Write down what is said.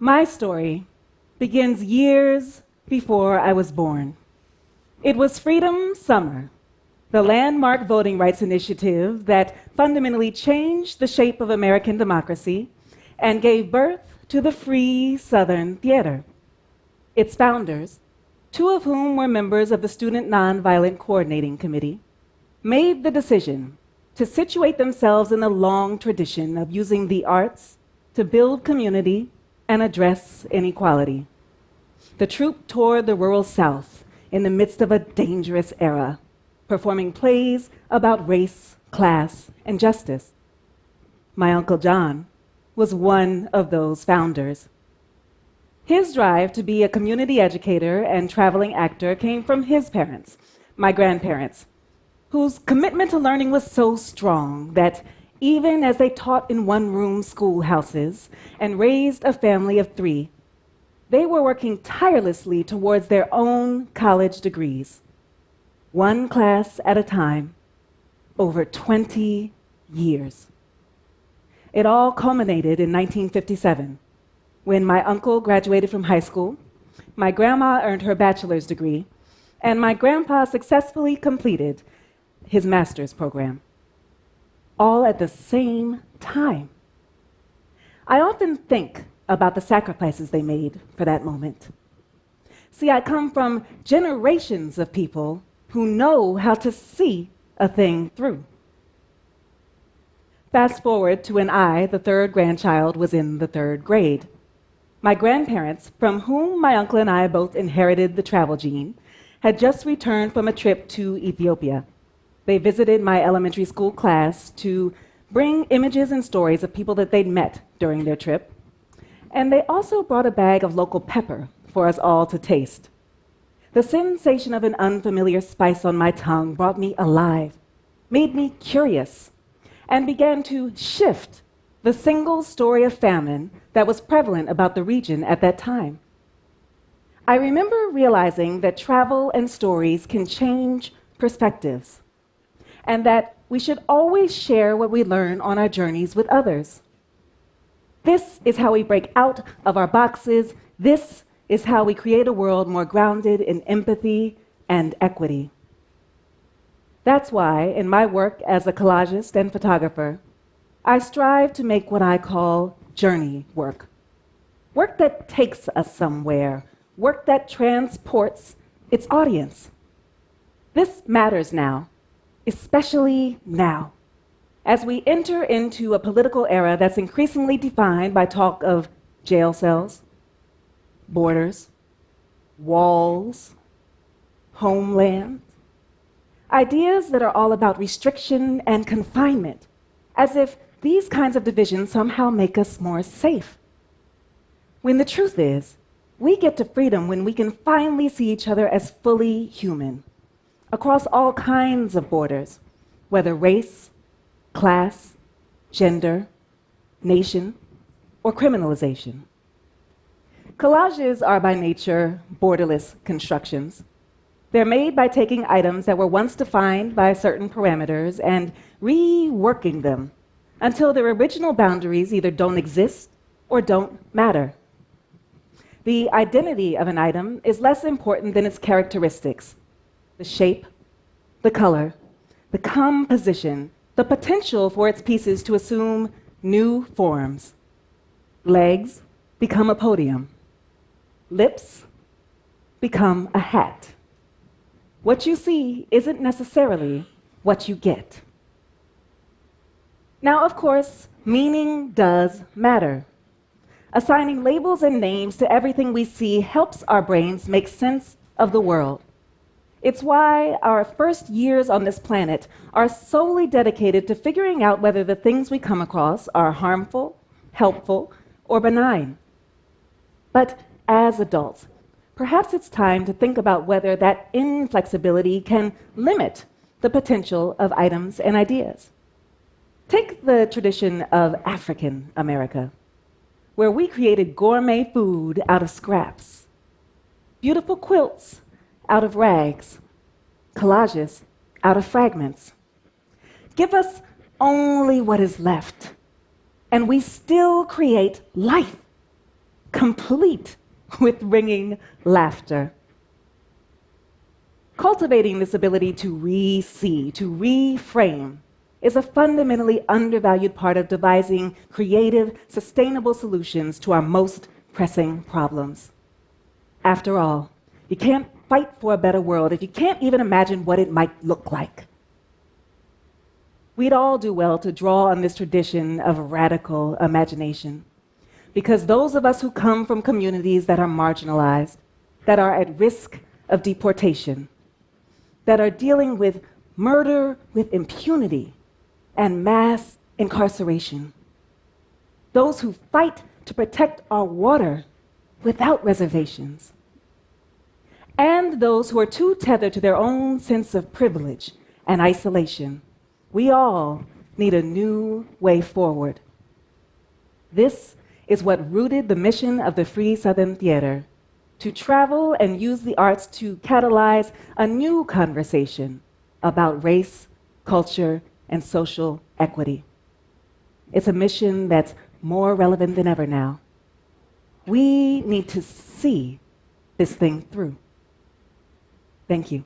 My story begins years before I was born. It was Freedom Summer, the landmark voting rights initiative that fundamentally changed the shape of American democracy and gave birth to the Free Southern Theater. Its founders, two of whom were members of the Student Nonviolent Coordinating Committee, made the decision to situate themselves in a long tradition of using the arts to build community and address inequality. The troupe toured the rural South in the midst of a dangerous era, performing plays about race, class, and justice. My Uncle John was one of those founders. His drive to be a community educator and traveling actor came from his parents, my grandparents, whose commitment to learning was so strong that even as they taught in one-room schoolhouses and raised a family of 3, they were working tirelessly towards their own college degrees, one class at a time, over 20 years. It all culminated in 1957, when my uncle graduated from high school, my grandma earned her bachelor's degree, and my grandpa successfully completed his master's program, all at the same time. I often think about the sacrifices they made for that moment. See, I come from generations of people who know how to see a thing through. Fast forward to when I, the 3rd grandchild, was in the 3rd grade. My grandparents, from whom my uncle and I both inherited the travel gene, had just returned from a trip to Ethiopia. They visited my elementary school class to bring images and stories of people that they'd met during their trip. And they also brought a bag of local pepper for us all to taste. The sensation of an unfamiliar spice on my tongue brought me alive, made me curious, and began to shift the single story of famine that was prevalent about the region at that time. I remember realizing that travel and stories can change perspectives, and that we should always share what we learn on our journeys with others. This is how we break out of our boxes. This is how we create a world more grounded in empathy and equity. That's why, in my work as a collagist and photographer, I strive to make what I call journey work. Work that takes us somewhere, work that transports its audience. This matters now, especially now, as we enter into a political era that's increasingly defined by talk of jail cells, borders, walls, homeland, ideas that are all about restriction and confinement, as if these kinds of divisions somehow make us more safe. When the truth is, we get to freedom when we can finally see each other as fully human, across all kinds of borders, whether race, class, gender, nation, or criminalization. Collages are by nature borderless constructions. They're made by taking items that were once defined by certain parameters and reworking them until their original boundaries either don't exist or don't matter. The identity of an item is less important than its characteristics: the shape, the color, the composition, the potential for its pieces to assume new forms. Legs become a podium. Lips become a hat. What you see isn't necessarily what you get. Now, of course, meaning does matter. Assigning labels and names to everything we see helps our brains make sense of the world. It's why our first years on this planet are solely dedicated to figuring out whether the things we come across are harmful, helpful, or benign. But as adults, perhaps it's time to think about whether that inflexibility can limit the potential of items and ideas. Take the tradition of African America, where we created gourmet food out of scraps, beautiful quilts out of rags, collages out of fragments. Give us only what is left, and we still create life, complete with ringing laughter. Cultivating this ability to re-see, to reframe, is a fundamentally undervalued part of devising creative, sustainable solutions to our most pressing problems. After all, you can't fight for a better world if you can't even imagine what it might look like. We'd all do well to draw on this tradition of radical imagination, because those of us who come from communities that are marginalized, that are at risk of deportation, that are dealing with murder with impunity and mass incarceration, those who fight to protect our water without reservations, and those who are too tethered to their own sense of privilege and isolation, we all need a new way forward. This is what rooted the mission of the Free Southern Theater: to travel and use the arts to catalyze a new conversation about race, culture, and social equity. It's a mission that's more relevant than ever now. We need to see this thing through. Thank you.